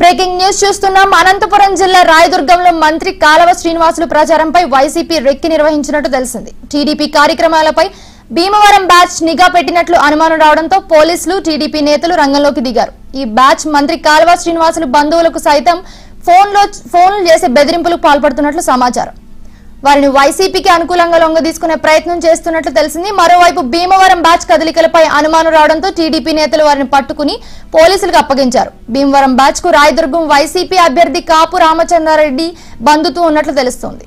Breaking news చూస్తున్నాం. అనంతపురం జిల్లా రాయదుర్గంలో మంత్రి కాలవ శ్రీనివాసులు ప్రచారంపై వైసీపీ రెక్కి నిర్వహించినట్టు తెలిసింది. టీడీపీ కార్యక్రమాలపై భీమవరం బ్యాచ్ నిఘా పెట్టినట్లు అనుమానం రావడంతో పోలీసులు టీడీపీ నేతలు రంగంలోకి దిగారు. ఈ బ్యాచ్ మంత్రి కాలవ శ్రీనివాసులు బంధువులకు సైతం ఫోన్లు చేసి బెదిరింపులకు పాల్పడుతున్నట్లు సమాచారం. వారిని వైసీపీకి అనుకూలంగా లొంగదీసుకునే ప్రయత్నం చేస్తున్నట్లు తెలిసింది. మరోవైపు భీమవరం బ్యాచ్ కదలికలపై అనుమానం రావడంతో టీడీపీ నేతలు వారిని పట్టుకుని పోలీసులకు అప్పగించారు. భీమవరం బ్యాచ్ కు రాయదుర్గం వైసీపీ అభ్యర్థి కాపు రామచంద్రారెడ్డి బంధుత్వం ఉన్నట్లు తెలుస్తోంది.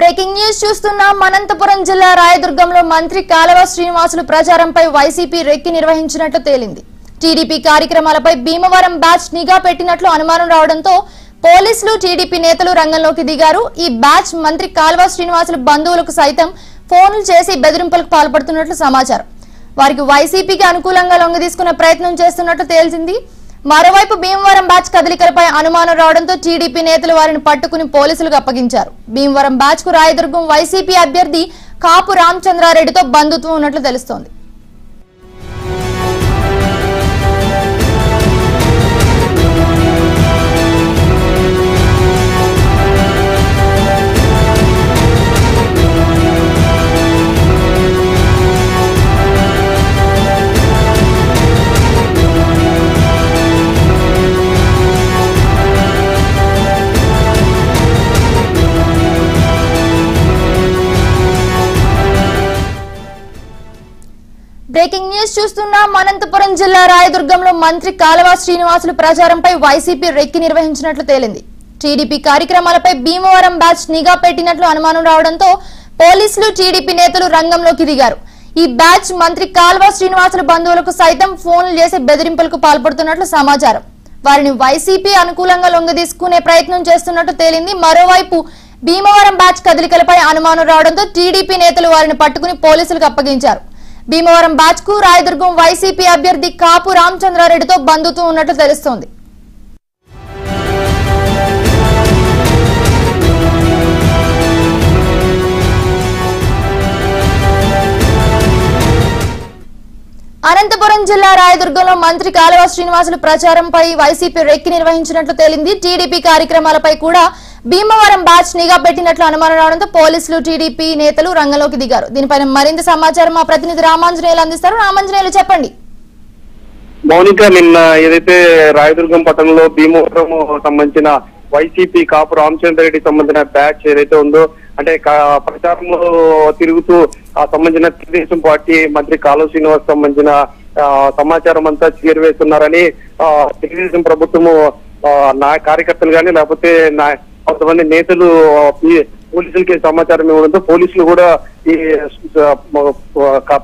బ్రేకింగ్ న్యూస్ చూస్తున్నాం. అనంతపురం జిల్లా రాయదుర్గంలో మంత్రి కాలవ శ్రీనివాసులు ప్రచారంపై వైసీపీ రెక్కి నిర్వహించినట్లు తేలింది. టీడీపీ కార్యక్రమాలపై భీమవరం బ్యాచ్ నిఘా పెట్టినట్లు అనుమానం రావడంతో పోలీసులు టీడీపీ నేతలు రంగంలోకి దిగారు. ఈ బ్యాచ్ మంత్రి కాలవ శ్రీనివాసులు బంధువులకు సైతం ఫోన్లు చేసి బెదిరింపులకు పాల్పడుతున్నట్లు సమాచారం. వారికి వైసీపీకి అనుకూలంగా లొంగదీసుకునే ప్రయత్నం చేస్తున్నట్లు తేల్చింది. మరోవైపు భీమవరం బ్యాచ్ కదలికలపై అనుమానం రావడంతో టీడీపీ నేతలు వారిని పట్టుకుని పోలీసులకు అప్పగించారు. భీమవరం బ్యాచ్ కు రాయదుర్గం వైసీపీ అభ్యర్థి కాపు రామచంద్రారెడ్డితో బంధుత్వం ఉన్నట్లు తెలుస్తోంది. బ్రేకింగ్ న్యూస్ చూస్తున్నాం. అనంతపురం జిల్లా రాయదుర్గంలో మంత్రి కాలవ శ్రీనివాసులు ప్రచారంపై వైసీపీ రెక్కి నిర్వహించినట్లు తేలింది. టీడీపీ కార్యక్రమాలపై భీమవరం బ్యాచ్ నిఘా పెట్టినట్లు అనుమానం రావడంతో పోలీసులు టీడీపీ నేతలు రంగంలోకి దిగారు. ఈ బ్యాచ్ మంత్రి కాలవ శ్రీనివాసులు బంధువులకు సైతం ఫోన్లు చేసి బెదిరింపులకు పాల్పడుతున్నట్లు సమాచారం. వారిని వైసీపీ అనుకూలంగా లొంగదీసుకునే ప్రయత్నం చేస్తున్నట్టు తేలింది. మరోవైపు భీమవరం బ్యాచ్ కదలికలపై అనుమానం రావడంతో టీడీపీ నేతలు వారిని పట్టుకుని పోలీసులకు అప్పగించారు. భీమవరం బ్యాచ్ కు రాయదుర్గం వైసీపీ అభ్యర్థి కాపు రామచంద్రారెడ్డితో బంధుత్వం ఉన్నట్లు తెలుస్తోంది. అనంతపురం జిల్లా రాయదుర్గంలో మంత్రి కాలవ శ్రీనివాసులు ప్రచారంపై వైసీపీ రెక్కి నిర్వహించినట్లు తేలింది. టీడీపీ కార్యక్రమాలపై కూడా భీమవరం బ్యాచ్ నిఘా పెట్టినట్లు అనుమానం రావడంతో పోలీసులు టీడీపీ నేతలు రంగంలోకి దిగారు. దీనిపైన మరింత సమాచారం మా ప్రతినిధి రామాంజనేయులు అందిస్తారు. రామాంజనేయులు చెప్పండి. మౌనిక, నిన్న ఏదైతే రాయదుర్గం పట్టణంలో భీమవరం సంబంధించిన వైసీపీ కాపు రామచంద్రారెడ్డి సంబంధించిన బ్యాచ్ ఏదైతే ఉందో, అంటే ప్రచారంలో తిరుగుతూ ఆ సంబంధించిన తెలుగుదేశం పార్టీ మంత్రి కాలవ శ్రీనివాస్ సంబంధించిన సమాచారం అంతా చేరవేస్తున్నారని తెలుగుదేశం ప్రభుత్వము నా కార్యకర్తలు కానీ లేకపోతే కొంతమంది నేతలు పోలీసులకి సమాచారం ఇవ్వడంతో పోలీసులు కూడా ఈ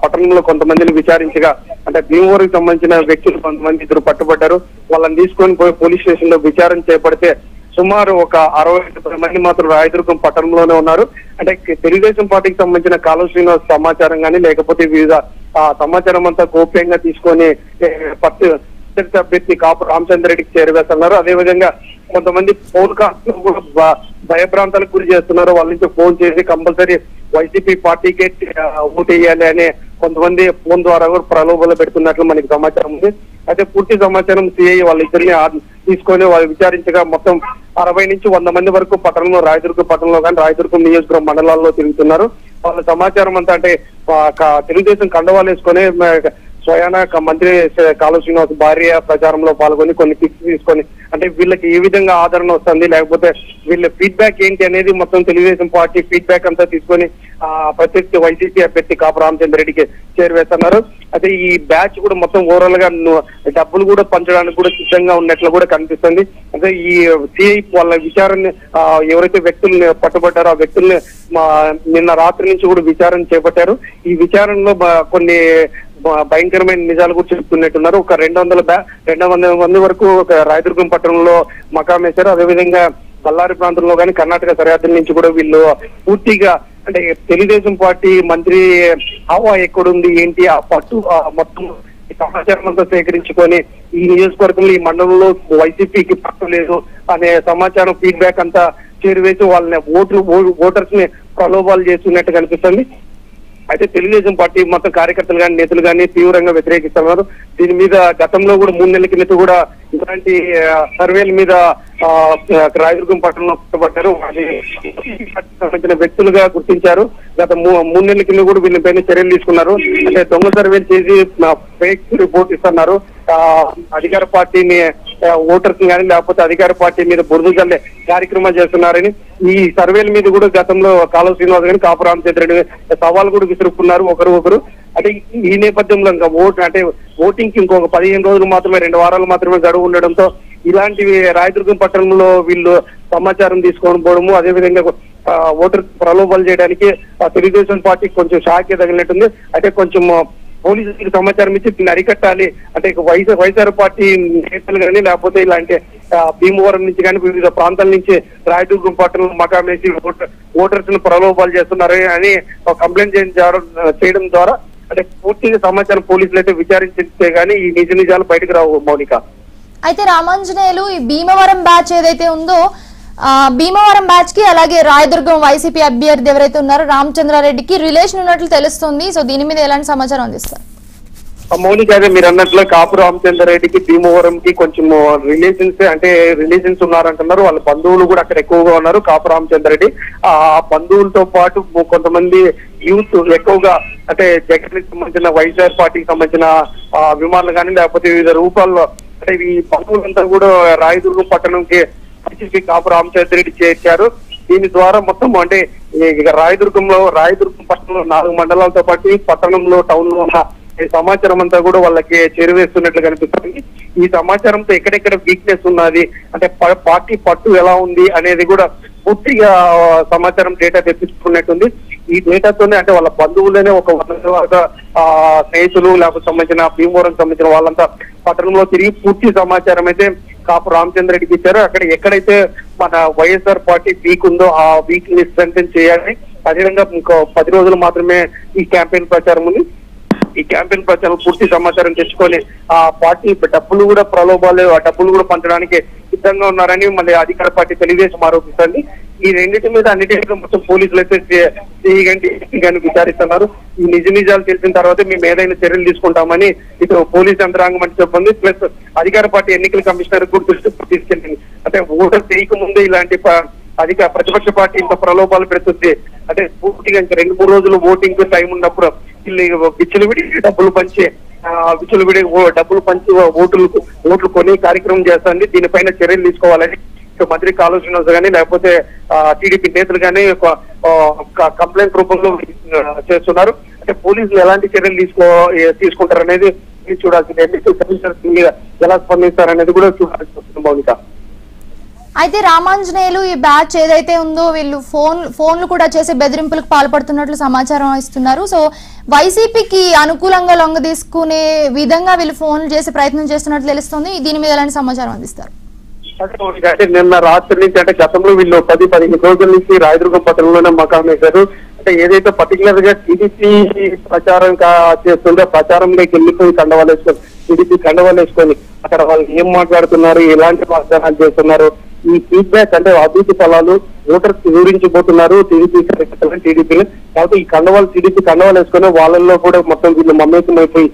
పట్టణంలో కొంతమందిని విచారించగా, అంటే భీమవరంకి సంబంధించిన వ్యక్తులు కొంతమంది ఇద్దరు పట్టుబడ్డారు. వాళ్ళని తీసుకొని పోయి పోలీస్ స్టేషన్ లో విచారణ చేపడితే సుమారు ఒక 60 మంది మాత్రం రాయదుర్గం పట్టణంలోనే ఉన్నారు. అంటే తెలుగుదేశం పార్టీకి సంబంధించిన కాలవ శ్రీనివాస్ సమాచారం కానీ లేకపోతే వివిధ సమాచారం అంతా గోప్యంగా తీసుకొని అభ్యర్థి కాపు రామచంద్రారెడ్డికి చేరవేస్తున్నారు. అదేవిధంగా కొంతమంది ఫోన్ కాల్స్ కూడా భయభ్రాంతాలకు గురి చేస్తున్నారు. వాళ్ళ నుంచి ఫోన్ చేసి కంపల్సరీ వైసీపీ పార్టీకే ఓటు వేయాలి అనే కొంతమంది ఫోన్ ద్వారా కూడా ప్రలోభాలు పెడుతున్నట్లు మనకి సమాచారం ఉంది. అయితే పూర్తి సమాచారం సిఐ వాళ్ళిద్దరిని తీసుకొని వాళ్ళు విచారించగా మొత్తం 60 నుంచి 100 మంది వరకు పట్టణంలో రాయదుర్గం పట్టణంలో కానీ రాయదుర్గం నియోజకవర్గం మండలాల్లో తిరుగుతున్నారు. వాళ్ళ సమాచారం అంతా అంటే తెలుగుదేశం కండవాలు వేసుకొని స్వయాన మంత్రి కాలవ శ్రీనివాస్ భార్య ప్రచారంలో పాల్గొని కొన్ని పిక్స్ తీసుకొని, అంటే వీళ్ళకి ఏ విధంగా ఆదరణ వస్తుంది లేకపోతే వీళ్ళ ఫీడ్బ్యాక్ ఏంటి అనేది మొత్తం తెలుగుదేశం పార్టీ ఫీడ్బ్యాక్ అంతా తీసుకొని ప్రత్యక్ష వైసీపీ అభ్యర్థి కాపు రామచంద్రారెడ్డికి చేరవేస్తున్నారు. అయితే ఈ బ్యాచ్ కూడా మొత్తం ఓవరాల్ గా డబ్బులు కూడా పంచడానికి కూడా సిద్ధంగా ఉన్నట్లు కూడా కనిపిస్తుంది. అంటే ఈ సిఐ వాళ్ళ విచారణ ఎవరైతే వ్యక్తుల్ని పట్టుబడ్డారో ఆ వ్యక్తుల్ని నిన్న రాత్రి నుంచి కూడా విచారణ చేపట్టారు. ఈ విచారణలో కొన్ని భయంకరమైన నిజాలు కూడా చెప్తున్నట్టున్నారు. ఒక 200 మంది వరకు ఒక రాయదుర్గం పట్టణంలో మకాం వేశారు. అదేవిధంగా బళ్ళారి ప్రాంతంలో కానీ కర్ణాటక సరిహద్దుల నుంచి కూడా వీళ్ళు పూర్తిగా అంటే తెలుగుదేశం పార్టీ మంత్రి హవా ఎక్కడుంది ఏంటి ఆ పట్టు మొత్తం సమాచారం అంతా సేకరించుకొని ఈ నియోజకవర్గంలో ఈ మండలంలో వైసీపీకి పట్టు లేదు అనే సమాచారం ఫీడ్బ్యాక్ అంతా చేరువేసి వాళ్ళని ఓటర్స్ ని ప్రలోభాలు చేస్తున్నట్టు కనిపిస్తుంది. అయితే తెలుగుదేశం పార్టీ మొత్తం కార్యకర్తలు కానీ నేతలు కానీ తీవ్రంగా వ్యతిరేకిస్తున్నారు. దీని మీద గతంలో కూడా 3 నెలల కిందట కూడా ఇలాంటి సర్వేల మీద రాయదుర్గం పట్టణంలో పట్టబడ్డారు. సంబంధించిన వ్యక్తులుగా గుర్తించారు. గత 3 నెలల కింద కూడా వీళ్ళపైన చర్యలు తీసుకున్నారు. అంటే దొంగ సర్వేలు చేసి ఫేక్ రిపోర్ట్ ఇస్తున్నారు. అధికార పార్టీని ఓటర్స్ కానీ లేకపోతే అధికార పార్టీ మీద బురద జల్లే కార్యక్రమాలు చేస్తున్నారని ఈ సర్వేల మీద కూడా గతంలో కాలువ శ్రీనివాస్ గాని కాపు రామచంద్ర రెడ్డి సవాల్ కూడా విసురుకున్నారు ఒకరు. అంటే ఈ నేపథ్యంలో ఇంకా ఓటింగ్ కి ఇంకొక 15 రోజులు మాత్రమే 2 వారాలు మాత్రమే గడువు ఉండడంతో ఇలాంటివి రాయదుర్గం పట్టణంలో వీళ్ళు సమాచారం తీసుకొని పోవడము, అదేవిధంగా ఓటర్ ప్రలోభాలు చేయడానికి తెలుగుదేశం పార్టీ కొంచెం షాకే తగిలినట్టుంది. అయితే కొంచెం పోలీసులకు సమాచారం ఇచ్చి దీన్ని అరికట్టాలి. అంటే వైఎస్ఆర్ పార్టీ నేతలు కానీ లేకపోతే ఇలాంటి భీమవరం నుంచి కానీ వివిధ ప్రాంతాల నుంచి రాయదుర్గం పట్టణంలో మకాం వేసి ఓటర్స్ ను ప్రలోభాలు చేస్తున్నారు అని కంప్లైంట్ చేయడం ద్వారా అంటే పూర్తిగా సమాచారం పోలీసులు అయితే విచారించితే గానీ ఈ నిజాలు బయటకు రావు మౌనిక. అయితే రామాంజనేయులు ఈ భీమవరం బ్యాచ్ ఏదైతే ఉందో భీమవరం బ్యాచ్ కి అలాగే రాయదుర్గం వైసీపీ అభ్యర్థి ఎవరైతే ఉన్నారో రామచంద్రారెడ్డికి రిలేషన్ ఉన్నట్లు తెలుస్తుంది. సో దీని మీద ఎలాంటి సమాచారం అందిస్తారు? మౌనిక, అదే మీరు అన్నట్లు కాపు రామచంద్రారెడ్డికి భీమవరం కి కొంచెం రిలేషన్స్ ఉన్నారంటున్నారు. వాళ్ళ బంధువులు కూడా అక్కడ ఎక్కువగా ఉన్నారు. కాపు రామచంద్రారెడ్డి ఆ బంధువులతో పాటు కొంతమంది యూత్ ఎక్కువగా అంటే జగన్ కి సంబంధించిన వైఎస్ఆర్ పార్టీకి సంబంధించిన అభిమానులు కానీ లేకపోతే వివిధ రూపాల్లో అంటే ఈ బంధువులంతా కూడా రాయదుర్గం పట్టణంకి వైసీపీ కాపు రామచంద్రారెడ్డి చేర్చారు. దీని ద్వారా మొత్తం అంటే రాయదుర్గం పట్టణంలో 4 మండలాలతో పాటు పట్టణంలో టౌన్ లో ఉన్న సమాచారం అంతా కూడా వాళ్ళకి చేరువేస్తున్నట్లు కనిపిస్తుంది. ఈ సమాచారంతో ఎక్కడెక్కడ వీక్నెస్ ఉన్నది అంటే పార్టీ పట్టు ఎలా ఉంది అనేది కూడా పూర్తిగా సమాచారం డేటా తెప్పించుకున్నట్టుంది. ఈ డేటాతోనే అంటే వాళ్ళ బంధువులనే ఒక 100 స్నేహితులు లేకపోతే సంబంధించిన భీమవరం సంబంధించిన వాళ్ళంతా పట్టణంలో తిరిగి పూర్తి సమాచారం అయితే కాపు రామచంద్రారెడ్డికి ఇచ్చారు. అక్కడ ఎక్కడైతే మన వైఎస్ఆర్ పార్టీ వీక్ ఉందో ఆ వీక్ ని స్ట్రెంథెన్ చేయాలి. అదేవిధంగా ఇంకో 10 రోజులు మాత్రమే ఈ క్యాంపెయిన్ ప్రచారం ఉంది. ఈ క్యాంపెయిన్ ప్రచారం పూర్తి సమాచారం తెచ్చుకొని ఆ పార్టీ డబ్బులు కూడా ప్రలోభాలు ఆ డబ్బులు కూడా పంచడానికి సిద్ధంగా ఉన్నారని మళ్ళీ అధికార పార్టీ తెలుగుదేశం ఆరోపిస్తుంది. ఈ రెండింటి మీద అన్నిటి మొత్తం పోలీసులు అయితే విచారిస్తున్నారు. ఈ నిజాలు తెలిసిన తర్వాత మేము ఏదైనా చర్యలు తీసుకుంటామని ఇటు పోలీస్ యంత్రాంగం అని చెప్పింది. ప్లస్ అధికార పార్టీ ఎన్నికల కమిషనర్ కూడా దృష్టికి తీసుకెళ్ళింది. అంటే ఓటర్ చేయక ముందే ఇలాంటి ప్రతిపక్ష పార్టీ ఇంత ప్రలోభాలు పెడుతుంది. అంటే పూర్తిగా ఇంకా 2-3 రోజులు ఓటింగ్ టైం ఉన్నప్పుడు వీళ్ళు విచ్చలవిడి డబ్బులు పంచి ఓట్లు కొని కార్యక్రమం చేస్తుంది. దీనిపైన చర్యలు తీసుకోవాలని మంత్రి కాలువ శ్రీనివాస్ కానీ లేకపోతే టీడీపీ నేతలు కానీ కంప్లైంట్ రూపంలో చేస్తున్నారు. అంటే పోలీసులు ఎలాంటి చర్యలు తీసుకుంటారనేది చూడాల్సింది. ఎన్నికల కమిషనర్ మీద ఎలా స్పందిస్తారనేది కూడా చూడాల్సి వస్తుంది మౌనిక. అయితే రామాంజనేయులు ఈ బ్యాచ్ ఏదైతే ఉందో వీళ్ళు ఫోన్లు కూడా చేసి బెదిరింపులకు పాల్పడుతున్నట్లు సమాచారం ఇస్తున్నారు. సో వైసీపీకి అనుకూలంగా లొంగ తీసుకునే విధంగా వీళ్ళు ఫోన్లు చేసి ప్రయత్నం చేస్తున్నట్లు తెలుస్తుంది. దీని మీద ఎలాంటి సమాచారం అందిస్తారు? అంటే నిన్న రాత్రి నుంచి అంటే గతంలో వీళ్ళు 10-15 రోజుల నుంచి రాయదుర్గం పట్టణంలోనే మకాం వేశారు. అంటే ఏదైతే పర్టికులర్ గా టీడీపీ ప్రచారం చేస్తుందో ప్రచారంలోకి వెళ్ళిపోయి టీడీపీ కండవాలు వేసుకొని అక్కడ వాళ్ళు ఏం మాట్లాడుతున్నారు, ఎలాంటి వాగ్దానాలు చేస్తున్నారు, ఈ ఫీడ్బ్యాక్ అంటే అభివృద్ధి ఫలాలు ఓటర్స్ వివరించబోతున్నారు టీడీపీని. కాబట్టి ఈ టీడీపీ కండవాలు వేసుకొని వాళ్ళల్లో కూడా మొత్తం వీళ్ళు మమేకమైపోయి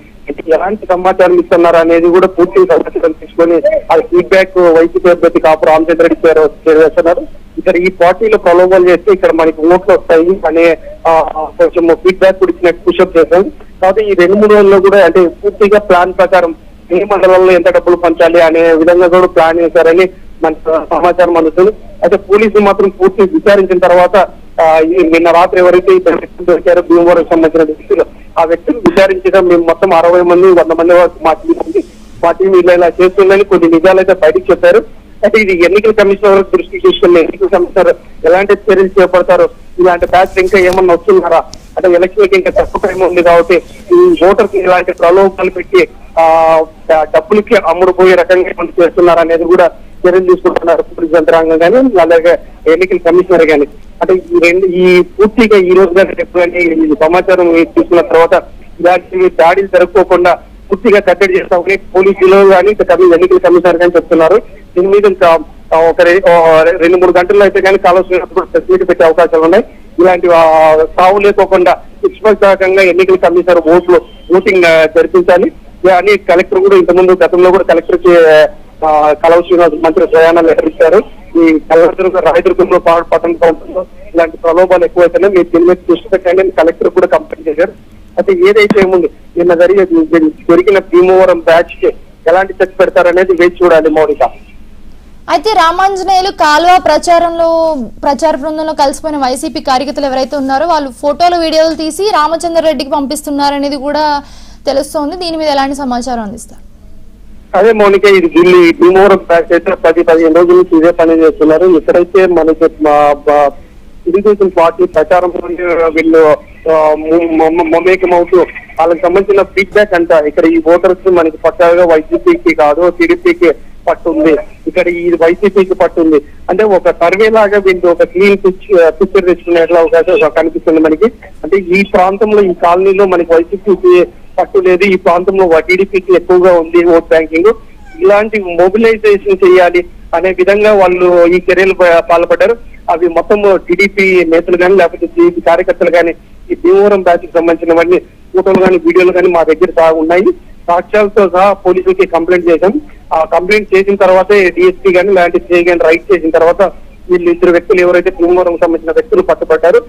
ఎలాంటి సమాచారం ఇస్తున్నారు అనేది కూడా పూర్తి సమాచారం తీసుకొని ఆ ఫీడ్బ్యాక్ వైసీపీ అభ్యర్థి కాపు రామచంద్రారెడ్డి చేరువేస్తున్నారు. ఇక్కడ ఈ పార్టీలో ప్రలోభాలు చేస్తే ఇక్కడ మనకి ఓట్లు వస్తాయి అనే కొంచెం ఫీడ్బ్యాక్ కూడా ఇచ్చినట్టు పుషప్ చేశాం. కాబట్టి ఈ 2-3 రోజుల్లో కూడా అంటే పూర్తిగా ప్లాన్ ప్రకారం ఏ మండలంలో ఎంత డబ్బులు పంచాలి అనే విధంగా కూడా ప్లాన్ చేశారని మనకు సమాచారం అందుతుంది. అయితే పోలీసులు మాత్రం పూర్తి విచారించిన తర్వాత నిన్న రాత్రి ఎవరైతే దొరికారో భీమవరం సంబంధించిన వ్యక్తులు ఆ వ్యక్తులు విచారించడం మేము మొత్తం 60 మంది 100 మంది వరకు మా టీం ఇలా చేస్తుందని కొన్ని నిజాలు అయితే బయటకు చెప్పారు. అయితే ఇది ఎన్నికల కమిషనర్ దృష్టికి తీసుకుని ఎన్నికల కమిషనర్ ఎలాంటి చర్యలు చేపడతారు, ఇలాంటి బ్యాచ్ ఇంకా ఏమన్నా వస్తున్నారా అంటే ఎలక్షన్ ఇంకా తక్కువ టైం ఉంది కాబట్టి ఈ ఓటర్స్ ఇలాంటి ప్రలోభాలు పెట్టి డబ్బులకి అమ్ముడుపోయే రకంగా ఏమన్నా చేస్తున్నారు అనేది కూడా చర్యలు తీసుకుంటున్నారు పోలీస్ యంత్రాంగం కానీ అలాగే ఎన్నికల కమిషనర్ కానీ. అంటే ఈ పూర్తిగా ఈ రోజు కానీ ఈ సమాచారం తీసుకున్న తర్వాత ఇలాంటి దాడులు జరుపుకోకుండా పూర్తిగా కట్టడి చేస్తామని పోలీసులు కానీ ఎన్నికల కమిషనర్ కానీ చెప్తున్నారు. దీని మీద ఇంకా ఒక 2-3 గంటల్లో అయితే కానీ కావాల్సిన ప్రెస్ మీట్ పెట్టే అవకాశాలు ఉన్నాయి. ఇలాంటి సావు లేకోకుండా నిష్పక్షపాతంగా ఎన్నికల కమిషనర్ ఓటింగ్ జరిపించాలి అని కలెక్టర్ కూడా ఇంతకుముందు గతంలో కూడా కలెక్టర్ కి కలవ శ్రీనివాస్ మంత్రి ప్రయాణాలు హెచ్చరించారు. ఈ రాయదుర్గంలో పట్టణ ప్రాంతంలో ఇలాంటి ప్రలోభాలు ఎక్కువైతేనే మీరు దీని మీద దృష్టి పెట్టండి కలెక్టర్ కూడా కంప్లైంట్ చేశారు. అయితే ఏదైతే ముందు నిన్న జరిగిన భీమవరం బ్యాచ్ కి ఎలాంటి చెక్ పెడతారనేది వేచి చూడాలి మౌనిక. అయితే రామాంజనేయులు కాల్వ ప్రచార బృందంలో కలిసిపోయిన వైసీపీ కార్యకర్తలు ఎవరైతే ఉన్నారో వాళ్ళు ఫోటోలు వీడియోలు తీసి రామచంద్ర రెడ్డికి పంపిస్తున్నారనేది కూడా తెలుస్తోంది. దీని మీద ఎలాంటి సమాచారం అందిస్తారు? అదే మౌనిక, ఇది భీమవరం బ్యాచ్ అయితే 10-15 రోజుల నుంచి ఇదే పని చేస్తున్నారు. ఇక్కడైతే మనకి తెలుగుదేశం పార్టీ ప్రచారం వీళ్ళు మమేకమవుతూ వాళ్ళకి సంబంధించిన ఫీడ్బ్యాక్ అంట ఇక్కడ ఈ ఓటర్స్ మనకి పక్కాగా వైసీపీకి కాదు టీడీపీకి పట్టుంది, ఇక్కడ ఈ వైసీపీకి పట్టుంది అంటే ఒక సర్వే లాగా వీళ్ళు ఒక క్లీన్ పిక్చర్ తెచ్చుకునేట్లా అవకాశం కనిపిస్తుంది మనకి. అంటే ఈ ప్రాంతంలో ఈ కాలనీలో మనకి వైసీపీకి పట్టు లేదు, ఈ ప్రాంతంలో టీడీపీకి ఎక్కువగా ఉంది ఓట్ బ్యాంకింగ్. ఇలాంటి మొబిలైజేషన్ చేయాలి అనే విధంగా వాళ్ళు ఈ చర్యలు పాల్పడ్డారు. అవి మొత్తం టీడీపీ నేతలు కానీ లేకపోతే టీడీపీ కార్యకర్తలు కానీ ఈ భీమవరం బ్యాచ్ కి సంబంధించినవన్నీ ఫోటోలు కానీ వీడియోలు కానీ మా దగ్గర ఉన్నాయి. సాక్ష్యాలతో సహా పోలీసులకి కంప్లైంట్ చేశాం. ఆ కంప్లైంట్ చేసిన తర్వాతే డిఎస్పీ కానీ లాంటి సిఐ కానీ రైట్ చేసిన తర్వాత వీళ్ళు 2 వ్యక్తులు ఎవరైతే భీమవరం సంబంధించిన వ్యక్తులు పట్టుబడ్డారు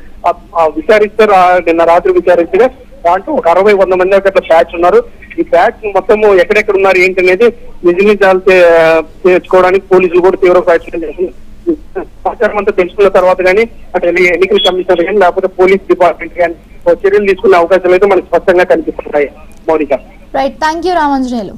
విచారిస్తారు. నిన్న రాత్రి విచారించగా దాంట్లో ఒక 60-100 మంది అట్లా బ్యాచ్ ఉన్నారు. ఈ బ్యాచ్ మొత్తం ఎక్కడెక్కడ ఉన్నారు ఏంటి అనేది నిజాలు తెచ్చుకోవడానికి పోలీసులు కూడా తీవ్ర ప్రయత్నం చేస్తున్నారు. సమాచారం అంతా తెలుసుకున్న తర్వాత కానీ అంటే ఎన్నికల కమిషనర్ కానీ లేకపోతే పోలీస్ డిపార్ట్మెంట్ కానీ చర్యలు తీసుకునే అవకాశాలు అయితే మనకు స్పష్టంగా కనిపిస్తున్నాయి Mounika. Right, thank you Ramanjaneyulu.